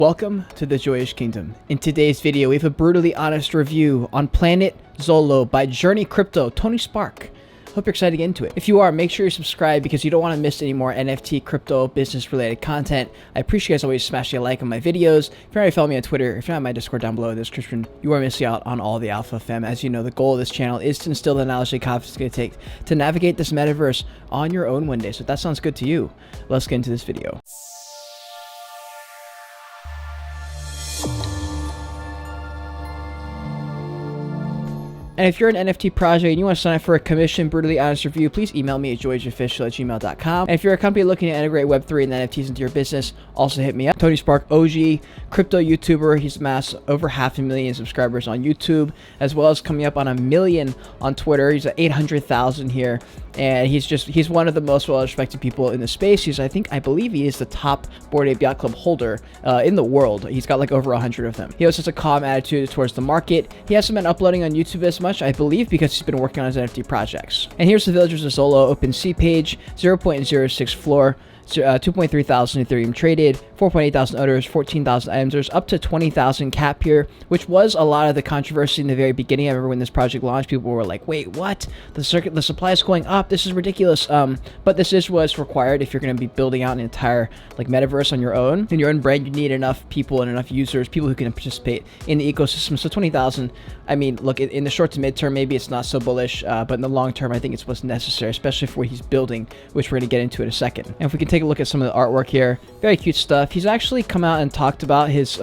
Welcome to the Joyous Kingdom. In today's video, we have a brutally honest review on Planet Xolo by JRNY Crypto, Tony Spark. Hope you're excited to get into it. If you are, make sure you subscribe because you don't want to miss any more NFT, crypto, business-related content. I appreciate you guys always smashing a like on my videos. If you already follow me on Twitter, if you're not in my Discord down below in the description, you are missing out on all the alpha fam. As you know, the goal of this channel is to instill the knowledge and confidence it's going to take to navigate this metaverse on your own one day. So if that sounds good to you, let's get into this video. And if you're an NFT project and you want to sign up for a commission, brutally honest review, please email me at joyofficial@gmail.com. And if you're a company looking to integrate Web3 and NFTs into your business, also hit me up. Tony Spark, OG, crypto YouTuber. He's amassed over 500,000 subscribers on YouTube, as well as coming up on 1 million on Twitter. He's at 800,000 here. And he's one of the most well-respected people in the space. I believe he is the top Bored Ape Yacht Club holder in the world. He's got like over 100 of them. He has such a calm attitude towards the market. He hasn't been uploading on YouTube as much, I believe, because he's been working on his NFT projects. And here's the Villagers of Xolo OpenSea page, 0.06 floor. 2.3 thousand Ethereum traded, 4.8 thousand owners, 14,000 items. There's up to 20,000 cap here, which was a lot of the controversy in the very beginning. I remember when this project launched, people were like, wait, what? The supply is going up. This is ridiculous. But this is what's required if you're going to be building out an entire like metaverse on your own. In your own brand, you need enough people and enough users, people who can participate in the ecosystem. So 20,000, I mean, look, in the short to mid-term, maybe it's not so bullish, but in the long term, I think it's what's necessary, especially for what he's building, which we're going to get into in a second. And if we can take a look at some of the artwork here, very cute stuff. He's actually come out and talked about his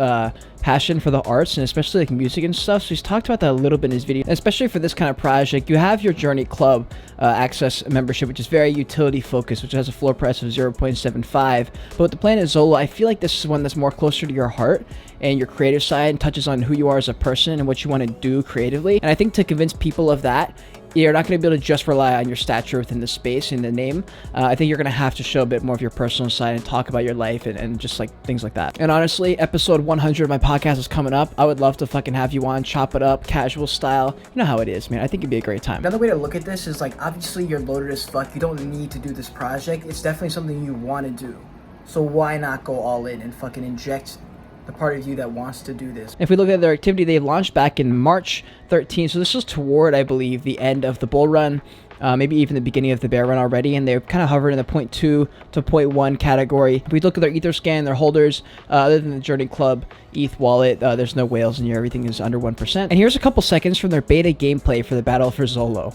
passion for the arts and especially like music and stuff, so he's talked about that a little bit in his video. And especially for this kind of project, you have your JRNY Club access membership, which is very utility focused, which has a floor price of 0.75. But with the Planet Xolo, I feel like this is one that's more closer to your heart and your creative side and touches on who you are as a person and what you want to do creatively. And I think to convince people of that, you're not going to be able to just rely on your stature within the space and the name. I think you're going to have to show a bit more of your personal side and talk about your life and just like things like that. And honestly, episode 100 of my podcast is coming up. I would love to fucking have you on, chop it up, casual style. You know how it is, man. I think it'd be a great time. Another way to look at this is like, obviously you're loaded as fuck. You don't need to do this project. It's definitely something you want to do. So why not go all in and fucking inject the part of you that wants to do this? If we look at their activity, they launched back in March 13, so this was toward, I believe, the end of the bull run, maybe even the beginning of the bear run already, and they're kind of hovering in the 0.2 to 0.1 category. If we look at their Etherscan, their holders, other than the JRNY Club ETH wallet, there's no whales in here. Everything is under 1%. And here's a couple seconds from their beta gameplay for the Battle for Xolo.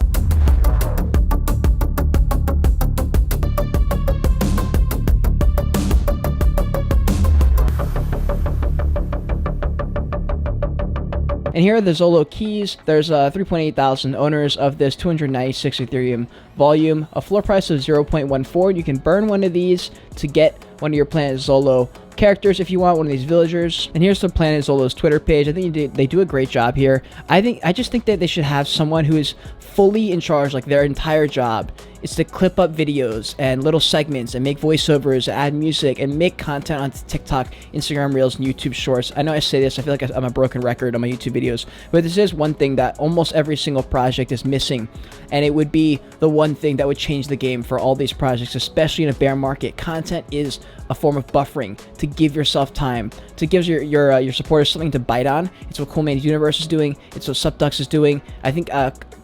And here are the Xolo keys. There's 3.8 thousand owners of this, 296 Ethereum volume, a floor price of 0.14. You can burn one of these to get one of your Planet Xolo characters if you want, one of these villagers. And here's the Planet Xolo's Twitter page. I think they do a great job here. I just think that they should have someone who is fully in charge, like their entire job is to clip up videos and little segments and make voiceovers, add music, and make content on TikTok, Instagram Reels, and YouTube Shorts. I know I say this, I feel like I'm a broken record on my YouTube videos, but this is one thing that almost every single project is missing, and it would be the one thing that would change the game for all these projects, especially in a bear market. Content is a form of buffering to give yourself time, to give your supporters something to bite on. It's what Cool Man's Universe is doing. It's what SupDucks is doing. I think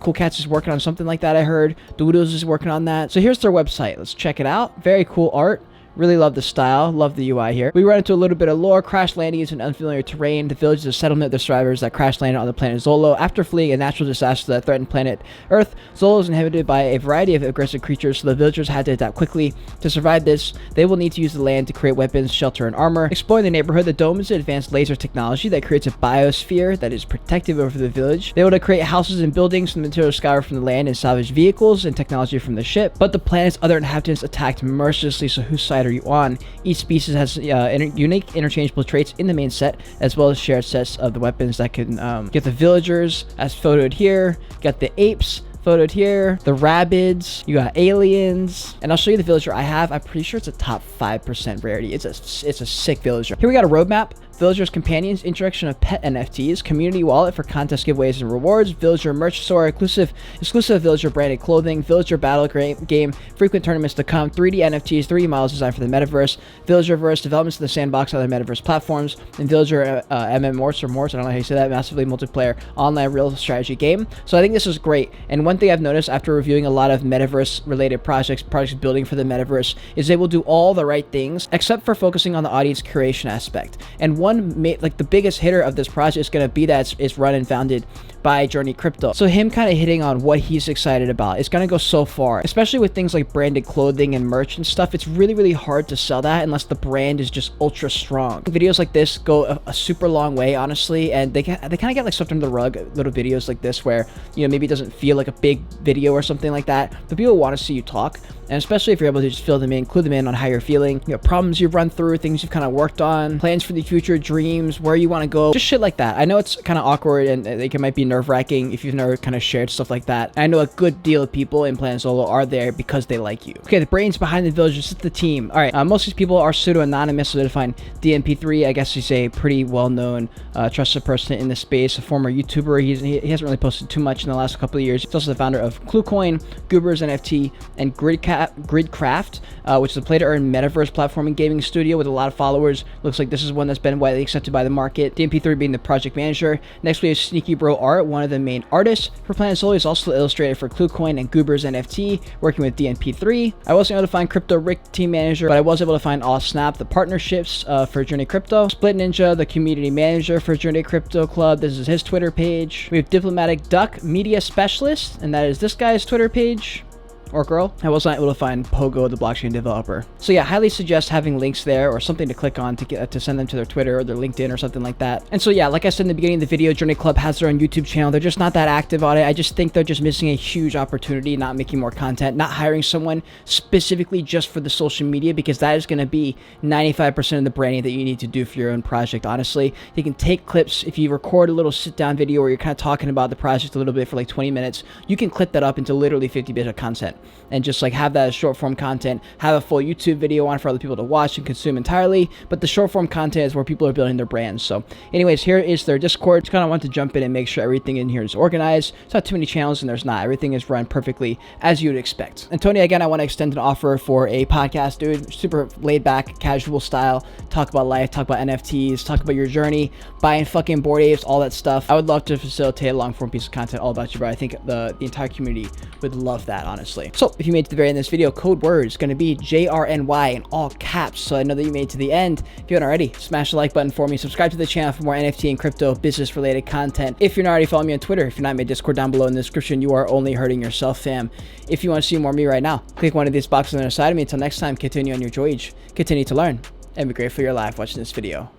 Cool Cats is working on something like that, I heard. Doodles is working on that. So here's their website. Let's check it out. Very cool art. Really love the style, love the UI here. We run into a little bit of lore. Crash landing is an unfamiliar terrain. The village is a settlement of the survivors that crash landed on the planet Xolo after fleeing a natural disaster that threatened planet Earth. Xolo is inhabited by a variety of aggressive creatures, so the villagers had to adapt quickly. To survive this, they will need to use the land to create weapons, shelter, and armor. Exploring the neighborhood, the dome is an advanced laser technology that creates a biosphere that is protective over the village. They were to create houses and buildings from the materials scoured from the land and salvage vehicles and technology from the ship. But the planet's other inhabitants attacked mercilessly, so whose side are you on? Each species has unique interchangeable traits in the main set, as well as shared sets of the weapons that can get the villagers, as photoed here, got the apes, photoed here, the rabbits, you got aliens, and I'll show you the villager I have. I'm pretty sure it's a top 5% rarity. It's a sick villager. Here we got a roadmap Villager's Companions, introduction of pet NFTs, community wallet for contest giveaways and rewards, Villager merch store, exclusive Villager branded clothing, Villager battle game, frequent tournaments to come, 3D NFTs, 3D models designed for the metaverse, Villagerverse, developments of the sandbox on other metaverse platforms, and Villager MMORS or Morse, I don't know how you say that, massively multiplayer online real strategy game. So I think this is great. And one thing I've noticed after reviewing a lot of metaverse related projects building for the metaverse, is they will do all the right things except for focusing on the audience curation aspect. And like the biggest hitter of this project is going to be that it's run and founded by JRNY Crypto. So him kind of hitting on what he's excited about, it's going to go so far, especially with things like branded clothing and merch and stuff. It's really, really hard to sell that unless the brand is just ultra strong. Videos like this go a super long way, honestly, and they kind of get like swept under the rug, little videos like this where, you know, maybe it doesn't feel like a big video or something like that, but people want to see you talk. And especially if you're able to just fill them in, include them in on how you're feeling, you know, problems you've run through, things you've kind of worked on, plans for the future, dreams, where you want to go, just shit like that. I know it's kind of awkward and it might be nerve-wracking if you've never kind of shared stuff like that. I know a good deal of people in Planet Xolo are there because they like you. Okay, the brains behind the village, just the team. All right, most of these people are pseudo-anonymous, so they define DMP3, I guess he's a pretty well-known, trusted person in the space, a former YouTuber. He hasn't really posted too much in the last couple of years. He's also the founder of Cluecoin, Goobers NFT, and Gridcraft, which is a play-to-earn metaverse platforming gaming studio with a lot of followers. Looks like this is one that's been widely accepted by the market. DMP3 being the project manager. Next, we have Sneaky Bro Art, one of the main artists for Planet Xolo. He's also illustrated for Cluecoin and Goobers NFT, working with DMP3. I wasn't able to find Crypto Rick, team manager, but I was able to find Snap, the partnerships for JRNY Crypto. Split Ninja, the community manager for JRNY Crypto Club. This is his Twitter page. We have Diplomatic Duck, media specialist, and that is this guy's Twitter page. Or girl. I was not able to find Pogo, the blockchain developer. So yeah, highly suggest having links there or something to click on to send them to their Twitter or their LinkedIn or something like that. And so yeah, like I said in the beginning of the video, JRNY Club has their own YouTube channel. They're just not that active on it. I just think they're just missing a huge opportunity, not making more content, not hiring someone specifically just for the social media, because that is going to be 95% of the branding that you need to do for your own project. Honestly, you can take clips. If you record a little sit down video where you're kind of talking about the project a little bit for like 20 minutes, you can clip that up into literally 50 bits of content and just like have that as short form content, have a full YouTube video on for other people to watch and consume entirely. But the short form content is where people are building their brands. So anyways, here is their Discord. Just kind of want to jump in and make sure everything in here is organized. It's not too many channels, and there's not. Everything is run perfectly as you would expect. And Tony, again, I want to extend an offer for a podcast, dude. Super laid back, casual style. Talk about life, talk about NFTs, talk about your journey, buying fucking Bored Apes, all that stuff. I would love to facilitate a long form piece of content all about you, bro. I think the entire community would love that, honestly. So if you made it to the very end of this video, code word is going to be JRNY in all caps, so I know that you made it to the end. If you haven't already, smash the like button for me, subscribe to the channel for more NFT and crypto business related content. If you're not already following me on Twitter, if you're not in my Discord down below in the description, you are only hurting yourself, fam. If you want to see more of me right now, click one of these boxes on the other side of me. Until next time, continue on your voyage, continue to learn, and be grateful for your life watching this video.